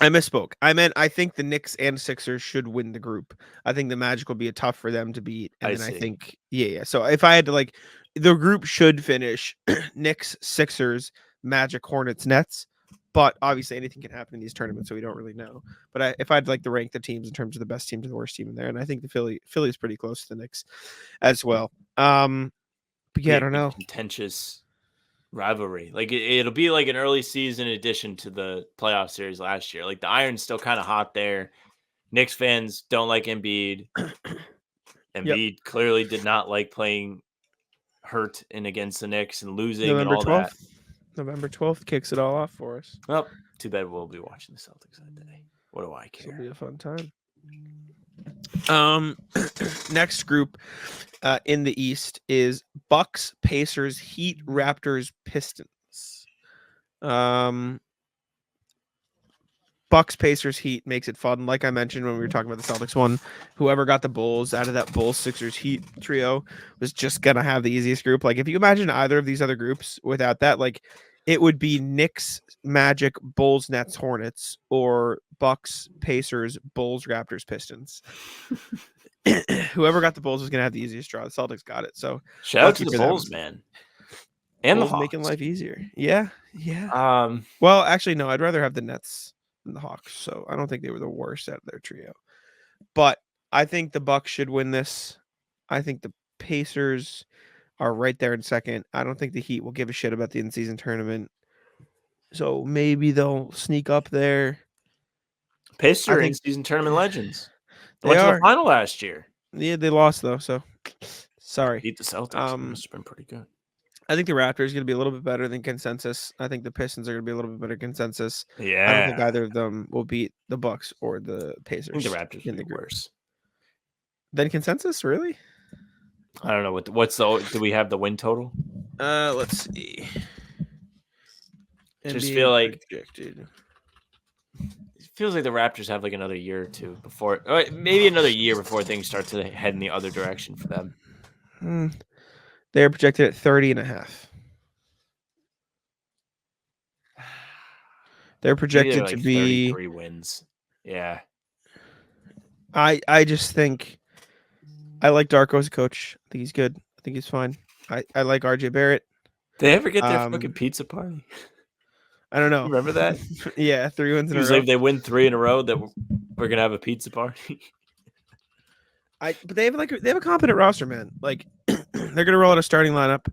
I misspoke. I meant I think the Knicks and Sixers should win the group. I think the Magic will be tough for them to beat, and I then I see. think yeah. So if I had to like, the group should finish Knicks, Sixers, Magic, Hornets, Nets. But obviously anything can happen in these tournaments, so we don't really know. But if I'd like to rank the teams in terms of the best team to the worst team in there, and I think the Philly's pretty close to the Knicks as well. But Be yeah, I a don't good know. contentious rivalry. Like it'll be like an early season addition to the playoff series last year. Like the iron's still kind of hot there. Knicks fans don't like Embiid. Yep. Embiid clearly did not like playing hurt and against the Knicks and losing and November all that. 12th. November 12th kicks it all off for us. Well, too bad we'll be watching the Celtics that day. What do I It'll care? be a fun time. Next group in the East is Bucks, Pacers, Heat, Raptors, Pistons. Bucks, Pacers, Heat makes it fun. Like I mentioned when we were talking about the Celtics one, whoever got the Bulls out of that Bulls, Sixers, Heat trio was just gonna have the easiest group. Like if you imagine either of these other groups without that, like it would be Knicks, Magic, Bulls, Nets, Hornets, or Bucks, Pacers, Bulls, Raptors, Pistons. Whoever got the Bulls was gonna have the easiest draw. The Celtics got it. So Shout out lucky to the for them. Bulls, man. And Bulls the Hawks. making life easier. Yeah. Well, actually, no, I'd rather have the Nets than the Hawks. So I don't think they were the worst out of their trio. But I think the Bucks should win this. I think the Pacers are right there in second. I don't think the Heat will give a shit about the in-season tournament. So maybe they'll sneak up there. Pacers I are think in-season tournament legends. They they went to are. the final last year. Yeah, they lost though. So sorry. Beat the Celtics. It must have been pretty good. I think the Raptors are going to be a little bit better than consensus. I think the Pistons are going to be a little bit better consensus. Yeah. I don't think either of them will beat the Bucks or the Pacers. I think the Raptors in will the be group. worse. Then consensus, really? I don't know what's the. Do we have the win total? Let's see. Just NBA feel like projected. it feels like the Raptors have like another year or two before, or maybe another year before things start to head in the other direction for them. They're projected at 30.5. They're projected like to be 33 wins. Yeah. I just think I like Darko as a coach. I think he's good. I think he's fine. I like RJ Barrett. Did they ever get their fucking pizza party? I don't know. Remember that? Yeah, 3 wins in a row. Like if they win 3 in a row, that we're gonna have a pizza party. But they have a competent roster, man. Like they're gonna roll out a starting lineup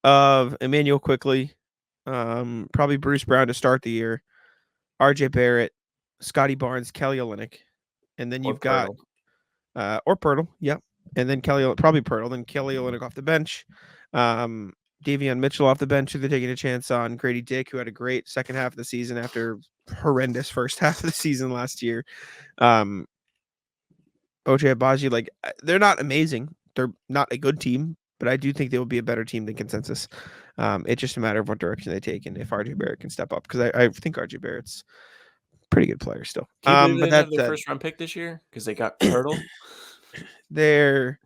of Emmanuel Quickly, probably Bruce Brown to start the year, RJ Barrett, Scotty Barnes, Kelly Olynyk, and then you've got or Pirtle, yep, and then probably Pirtle, then Kelly Olynyk off the bench, Davion Mitchell off the bench, who they're taking a chance on, Grady Dick, who had a great second half of the season after horrendous first half of the season last year. OJ Abaji, like they're not amazing. They're not a good team, but I do think they will be a better team than consensus. It's just a matter of what direction they take and if RJ Barrett can step up, because I think RJ Barrett's a pretty good player still. But But have their first round pick this year because they got Pirtle. They're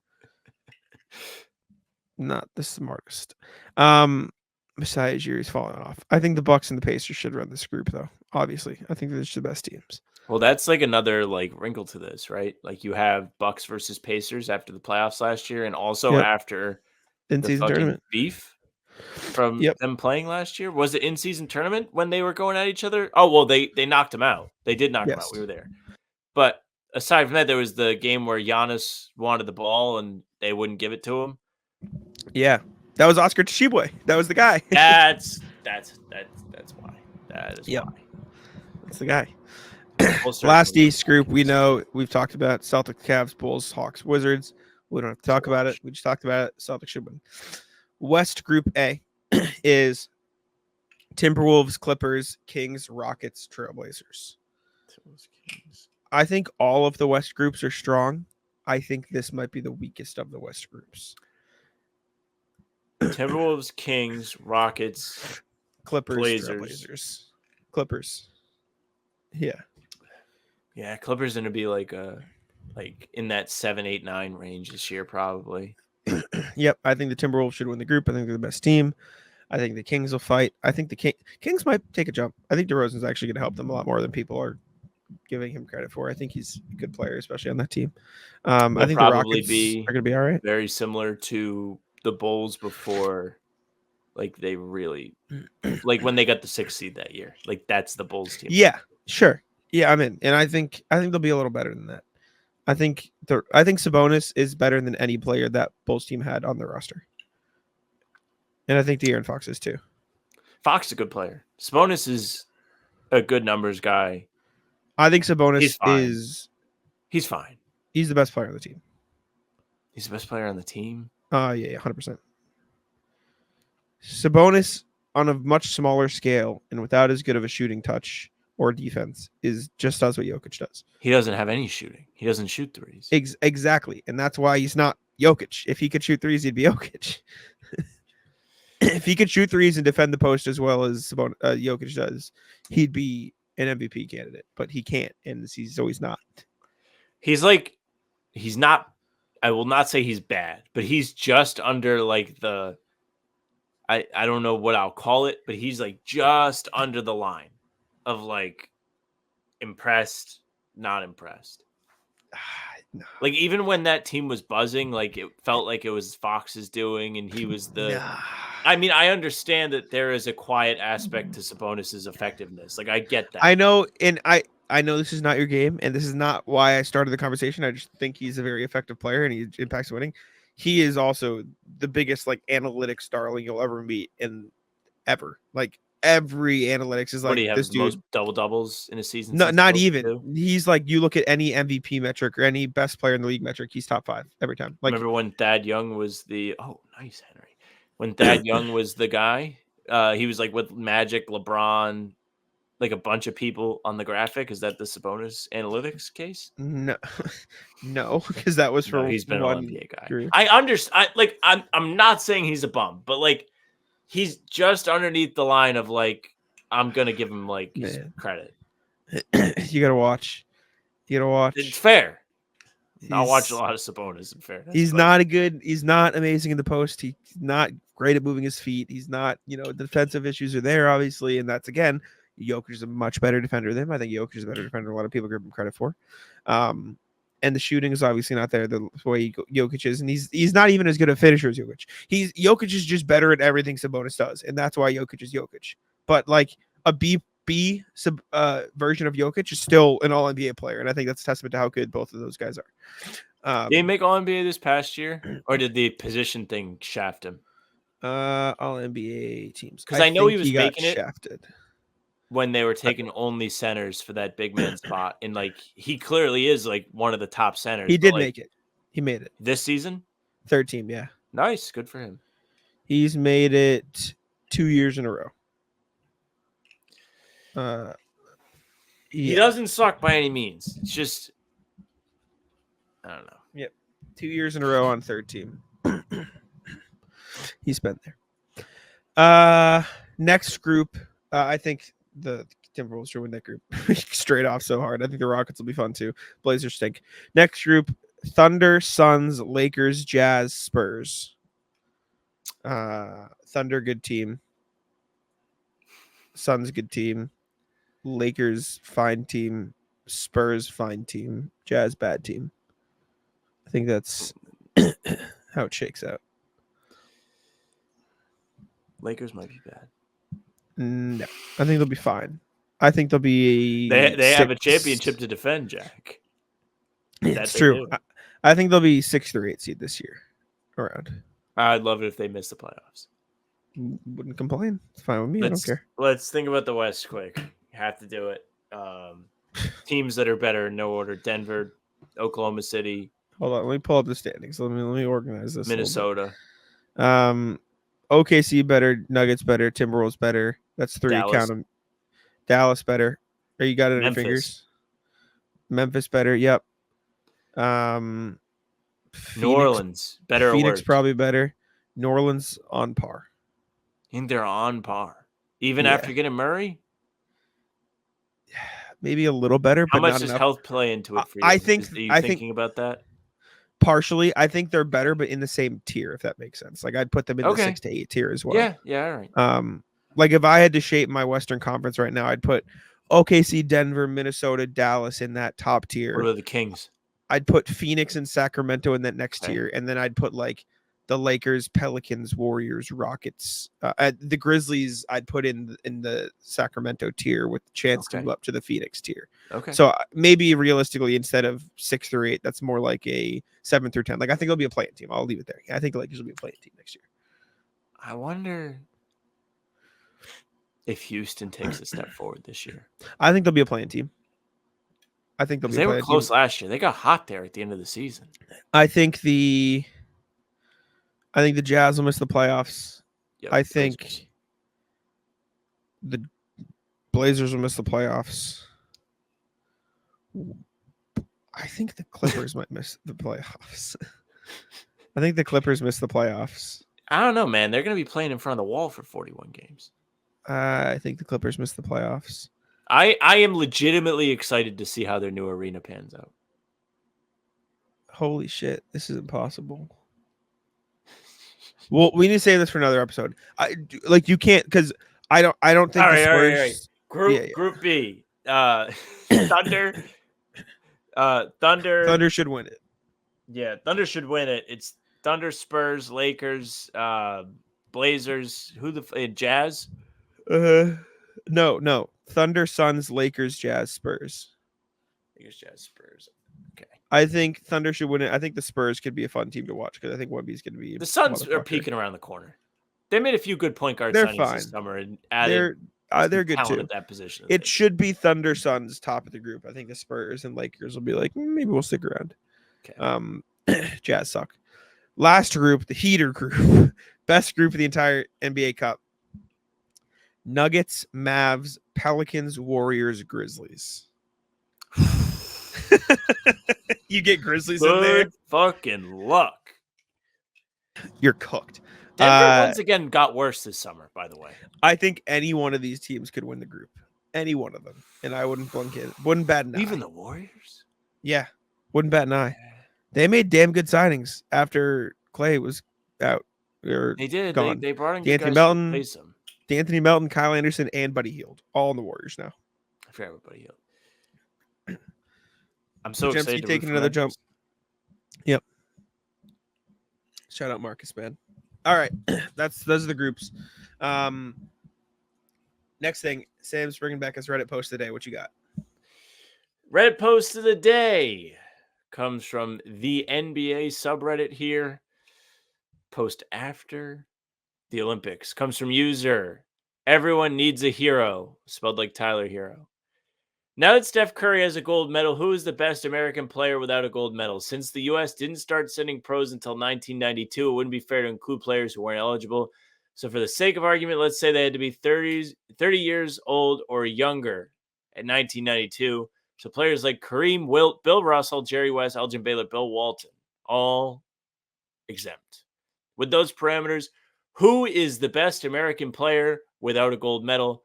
not the smartest. Besides Yuri's falling off. I think the Bucks and the Pacers should run this group, though. Obviously, I think they're just the best teams. Well, that's like another like wrinkle to this, right? Like you have Bucks versus Pacers after the playoffs last year, and also after in-season tournament beef from them playing last year. Was it in-season tournament when they were going at each other? Oh well, they knocked him out. They did knock him out. We were there. But aside from that, there was the game where Giannis wanted the ball and they wouldn't give it to him. Yeah, that was Oscar Tshiebwe. That was the guy. That's why. That is why. That's the guy. Last East group, we know we've talked about Celtics, Cavs, Bulls, Hawks, Wizards. We don't have to talk about it. We just talked about it. Celtics should win. West Group A is Timberwolves, Clippers, Kings, Rockets, Trailblazers. I think all of the West groups are strong. I think this might be the weakest of the West groups. Timberwolves, Kings, Rockets, Clippers, Blazers. Trailblazers, Clippers. Yeah. Yeah, Clippers gonna be like in that 7, 8, 9 range this year probably. Yep. I think the Timberwolves should win the group. I think they're the best team. I think the Kings will fight. I think the Kings might take a jump. I think DeRozan's actually going to help them a lot more than people are giving him credit for. I think he's a good player, especially on that team. I think the Probably Rockets are going to be all right. very similar to the Bulls before, like they really, like when they got the 6th seed that year. Like that's the Bulls team. Yeah, sure. Yeah, I'm in, and I think they'll be a little better than that. I think Sabonis is better than any player that Bulls team had on their roster, and I think De'Aaron Fox is too. Fox is a good player. Sabonis is a good numbers guy. I think Sabonis He's fine. He's fine. He's the best player on the team. He's the best player on the team. Yeah, 100%. Sabonis on a much smaller scale and without as good of a shooting touch or defense does what Jokic does. He doesn't have any shooting. He doesn't shoot threes. Exactly, and that's why he's not Jokic. If he could shoot threes, he'd be Jokic. If he could shoot threes and defend the post as well as Jokic does, he'd be an MVP candidate. But he can't, and he's always not. He's not. I will not say he's bad, but he's just under like the. I don't know what I'll call it, but he's like just under the line of like impressed, not impressed. No. Like even when that team was buzzing, like it felt like it was Fox's doing, and he was the. Nah. I mean, I understand that there is a quiet aspect to Sabonis's effectiveness. Like I get that. I know, and I know this is not your game, and this is not why I started the conversation. I just think he's a very effective player, and he impacts winning. He is also the biggest like analytics darling you'll ever meet in ever. Like every analytics is like, what do you have, this the dude. most double doubles in a season? No, since not 2002? even. He's like, you look at any MVP metric or any best player in the league metric, he's top 5 every time. Like, remember when Thad Young was the nice Henry. When Thad Young was the guy, he was like with Magic, LeBron, like a bunch of people on the graphic. Is that the Sabonis analytics case? no, no, because that was for he's been one an NBA guy. group. I understand. I'm not saying he's a bum, but like he's just underneath the line of like I'm gonna give him like credit. You gotta watch. It's fair. I'll watch a lot of Sabonis in fairness. He's not amazing in the post. He's not great at moving his feet. He's not, the defensive issues are there, obviously. And that's, again, Jokic is a much better defender than him. I think Jokic is a better defender than a lot of people give him credit for. And the shooting is obviously not there the way Jokic is. And he's not even as good a finisher as Jokic. Jokic is just better at everything Sabonis does. And that's why Jokic is Jokic. But like a B version of Jokic is still an all NBA player, and I think that's a testament to how good both of those guys are. Did he make all NBA this past year, or did the position thing shaft him? All NBA teams, because I know he was making it shafted when they were taking only centers for that big man spot, and like he clearly is like one of the top centers. He did make it. He made it this season. 3rd team, yeah. Nice, good for him. He's made it 2 years in a row. He doesn't suck by any means. It's just I don't know. Yep, 2 years in a row on 3rd team. He's been there. Next group, I think the Timberwolves should win that group straight off so hard. I think the Rockets will be fun too. Blazers stink. Next group: Thunder, Suns, Lakers, Jazz, Spurs. Thunder, good team. Suns, good team. Lakers, fine team. Spurs, fine team. Jazz, bad team. I think that's how it shakes out. Lakers might be bad. No, I think they'll be fine. I think they'll be. They have a championship to defend, Jack. That's true. I think they'll be 6th or 8th seed this year. Around. I'd love it if they missed the playoffs. Wouldn't complain. It's fine with me. I don't care. Let's think about the West quick. Have to do it. Teams that are better in no order: Denver, Oklahoma City. Hold on, let me pull up the standings. Let me organize this. Minnesota. OKC better, Nuggets better, Timberwolves better. That's 3. Dallas. Count them. Dallas better. Or you got it in your fingers. Memphis better. Yep. New Orleans better. Phoenix or worse? Probably better. New Orleans on par. And they're on par. Even Yeah. after getting Murray? Maybe a little better, How but much not does enough. health play into it for you? I think Are you I think thinking about that? partially, I think they're better, but in the same tier, if that makes sense. Like I'd put them in the Okay. 6 to 8 tier as well. Yeah, all right. Like if I had to shape my Western Conference right now, I'd put OKC, Denver, Minnesota, Dallas in that top What tier. about the Kings? I'd put Phoenix and Sacramento in that next Okay. tier, and then I'd put like the Lakers, Pelicans, Warriors, Rockets, the Grizzlies. I'd put in the Sacramento tier with the chance to Okay. move up to the Phoenix tier. Okay. So maybe realistically, instead of 6 through 8, that's more like a 7 through 10. Like I think it'll be a playing team. I'll leave it there. I think the Lakers will be a playing team next year. I wonder if Houston takes a step forward this year. I think they'll be a playing team. I think they'll be. They a were playing close team. last year. They got hot there at the end of the season. I think the Jazz will miss the playoffs. Yep, I think Blazers. the Blazers will miss the playoffs. I think the Clippers might miss the playoffs. I think the Clippers miss the playoffs. I don't know, man. They're going to be playing in front of the wall for 41 games. I think the Clippers miss the playoffs. I am legitimately excited to see how their new arena pans out. Holy shit, this is impossible. Well, we need to save this for another episode. You can't, because I don't think All the right, Spurs. Group B. Thunder. Thunder should win it. Yeah, Thunder should win it. It's Thunder, Spurs, Lakers, Blazers. Who the Jazz? No. Thunder, Suns, Lakers, Jazz, Spurs. Lakers, Jazz, Spurs. Okay. I think Thunder should win it. I think the Spurs could be a fun team to watch because I think Wemby's going to be. The Suns are peeking around the corner. They made a few good point guard They're signings fine. this summer and added they're good talent too. at that position. It should be Thunder, Suns top of the group. I think the Spurs and Lakers will be like, maybe we'll stick around. Okay. Jazz suck. Last group, the heater group, best group of the entire NBA Cup. Nuggets, Mavs, Pelicans, Warriors, Grizzlies. You get Grizzlies in there. Good fucking luck. You're cooked. Denver once again got worse this summer, by the way. I think any one of these teams could win the group. Any one of them. And I wouldn't blink it. Wouldn't bat an eye. Even the Warriors? Yeah. Wouldn't bat an eye. They made damn good signings after Clay was out. They did. Gone. They brought in D'Anthony guys Melton, to replace him. D'Anthony Melton, Kyle Anderson, and Buddy Hield. All in the Warriors now. I forgot about Buddy Hield. I'm so excited to taking another jump. Yep. Shout out Marcus, man. All right. Those are the groups. Next thing, Sam's bringing back his Reddit post today. What you got? Reddit post of the day comes from the NBA subreddit here. Post after the Olympics comes from user. Everyone needs a hero, spelled like Tyler Hero. Now that Steph Curry has a gold medal, who is the best American player without a gold medal? Since the U.S. didn't start sending pros until 1992, it wouldn't be fair to include players who weren't eligible. So for the sake of argument, let's say they had to be 30 years old or younger at 1992. So players like Kareem, Wilt, Bill Russell, Jerry West, Elgin Baylor, Bill Walton, all exempt. With those parameters, who is the best American player without a gold medal?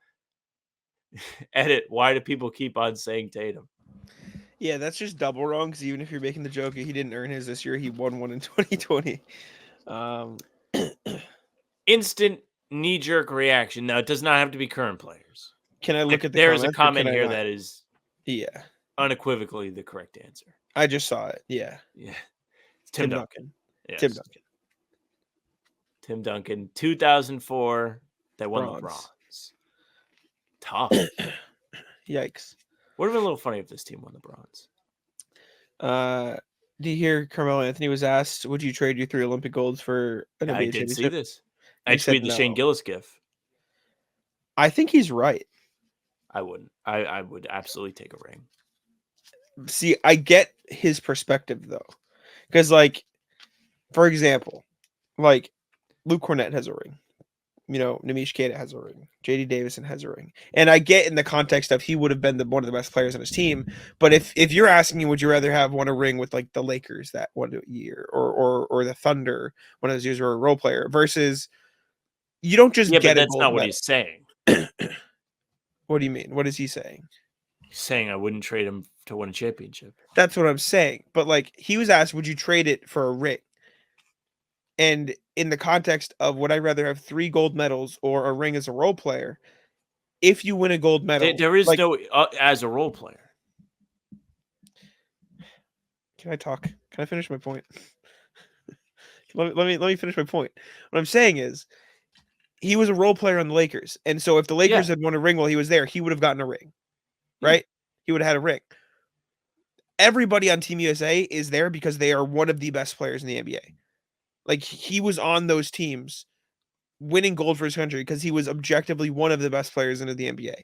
Edit, why do people keep on saying Tatum? Yeah, that's just double wrong because even if you're making the joke, he didn't earn his this year. He won one in 2020. Instant knee-jerk reaction. Now, it does not have to be current players. Can I look at the There's a comments, comment here that is unequivocally the correct answer. I just saw it. Yeah. It's Tim Duncan. Yes. Tim Duncan, 2004, that won the bronze. Tough. Yikes. Would have been a little funny if this team won the bronze. Do you hear Carmelo Anthony was asked, would you trade your 3 Olympic golds for an NBA championship? I did see this. I tweeted the Shane Gillis gif. I think he's right. I wouldn't. I would absolutely take a ring. See, I get his perspective, though. Because, for example, Luke Cornett has a ring. Namish Keita has a ring. JD Davison has a ring. And I get in the context of he would have been one of the best players on his team. But if you're asking me, would you rather have won a ring with like the Lakers that one year or the Thunder one of those years were a role player versus you don't just Yeah, get but a that's gold not what medal. he's saying. What do you mean? What is he saying? He's saying I wouldn't trade him to win a championship. That's what I'm saying. But like he was asked, would you trade it for a ring? And in the context of would I rather have 3 gold medals or a ring as a role player? If you win a gold medal, There is like, no as a role player. can I talk? Can I finish my point? let me finish my point. What I'm saying is he was a role player on the Lakers. And so if the Lakers had won a ring while he was there, he would have gotten a ring. Right? He would have had a ring. Everybody on Team USA is there because they are one of the best players in the NBA. Like he was on those teams winning gold for his country because he was objectively one of the best players in the NBA.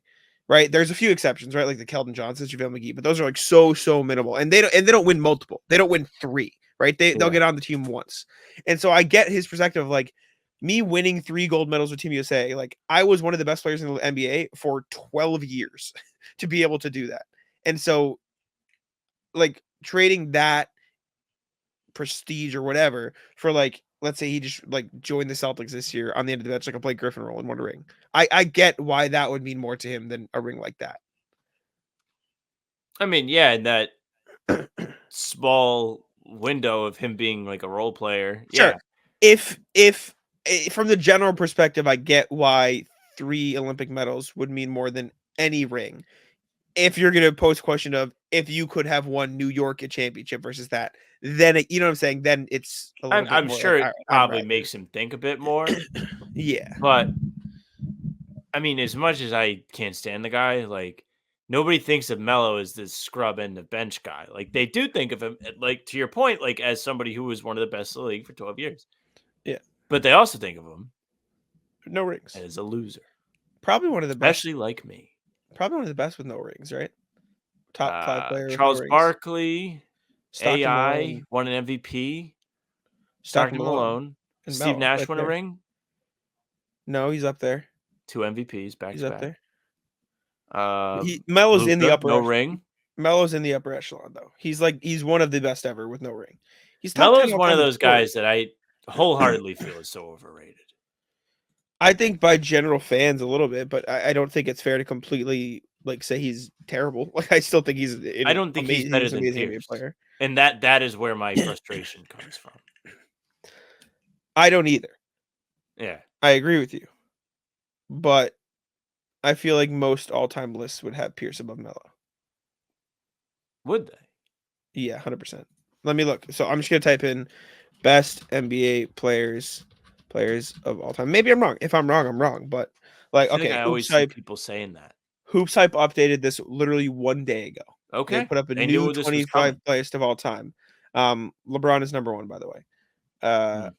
Right? There's a few exceptions, right? Like the Keldon Johnsons, JaVale McGee, but those are like so minimal. And they don't win multiple. They don't win 3, right? They'll get on the team once. And so I get his perspective of like me winning 3 gold medals with Team USA. Like I was one of the best players in the NBA for 12 years to be able to do that. And so like trading that prestige or whatever for like, let's say he just like joined the Celtics this year on the end of the bench, like a Blake Griffin role and won a ring. I get why that would mean more to him than a ring like that. I mean, yeah, in that small window of him being like a role player. Sure. Yeah. If from the general perspective, I get why 3 Olympic medals would mean more than any ring. If you're going to pose a question of if you could have won New York a championship versus that, then you know what I'm saying? Then it's a little bit I'm more sure like, it probably makes him think a bit more. Yeah. But I mean, as much as I can't stand the guy, like nobody thinks of Melo as this scrub end of bench guy. Like they do think of him, like to your point, like as somebody who was one of the best in the league for 12 years. Yeah. But they also think of him no rings as a loser. Probably one of the best. Especially like me. Probably one of the best with no rings, right? Top 5 player with Charles no rings. Barkley, Stockton AI Malone. won an MVP. Stockton Malone. And Steve Melo, Nash right won there. a ring. No, he's up there. 2 MVPs back He's to up back. there. Melo's in the upper. No ring. Melo's in the upper echelon though. He's one of the best ever with no ring. He's Melo's one of those guys that I wholeheartedly feel is so overrated. I think by general fans a little bit, but I don't think it's fair to completely like say he's terrible. Like I still think he's. I don't think he's better than Pierce. Player. And that is where my frustration comes from. I don't either. Yeah, I agree with you, but I feel like most all-time lists would have Pierce above Melo. Would they? Yeah, 100%. Let me look. So I'm just gonna type in best NBA players of all time. Maybe I'm wrong. If I'm wrong, I'm wrong. But like, okay, I always see people saying that. Hoops Hype updated this literally 1 day ago. Okay, they put up a new 25 players of all time. LeBron is number 1, by the way.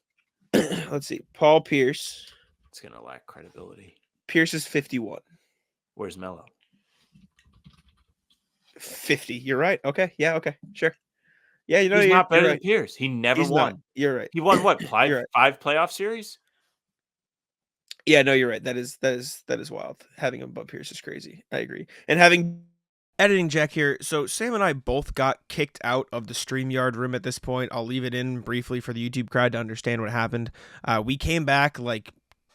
Let's see. Paul Pierce. It's gonna lack credibility. Pierce is 51. Where's Melo? 50. You're right. Okay. Yeah. Okay. Sure. Yeah. You know, he's not better than right. Pierce. He never won. Not. You're right. He won what? 5 playoff series? Yeah. No, you're right. That is wild. Having him above Pierce is crazy. I agree. And having editing Jack here. So Sam and I both got kicked out of the StreamYard room at this point. I'll leave it in briefly for the YouTube crowd to understand what happened. We came back like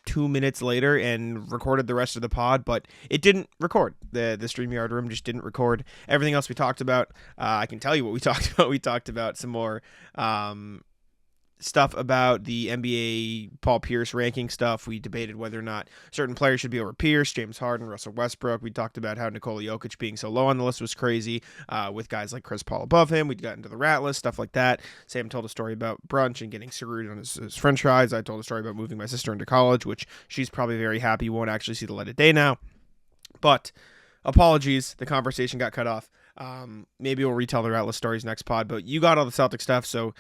2 minutes later and recorded the rest of the pod, but it didn't record. The StreamYard room just didn't record everything else we talked about. I can tell you what we talked about. We talked about some more stuff about the NBA Paul Pierce ranking stuff. We debated whether or not certain players should be over Pierce, James Harden, Russell Westbrook. We talked about how Nikola Jokic being so low on the list was crazy, with guys like Chris Paul above him. We got into the rat list, stuff like that. Sam told a story about brunch and getting screwed on his french fries. I told a story about moving my sister into college, which she's probably very happy won't actually see the light of day now. But apologies, the conversation got cut off. Maybe we'll retell the rat list stories next pod, but you got all the Celtic stuff, so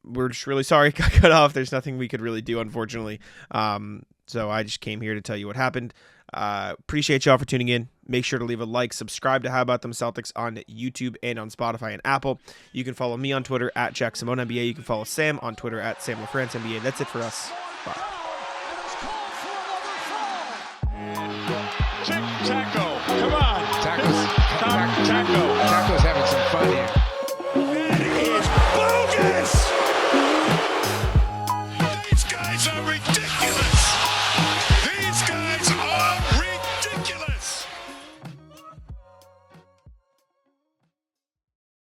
we're just really sorry it got cut off. There's nothing we could really do, unfortunately. So I just came here to tell you what happened. Appreciate y'all for tuning in. Make sure to leave a like, subscribe to How About Them Celtics on YouTube and on Spotify and Apple. You can follow me on Twitter at Jack Simone NBA. You can follow Sam on Twitter at Sam LaFrance NBA. That's it for us. Bye. Tic-tac-toe.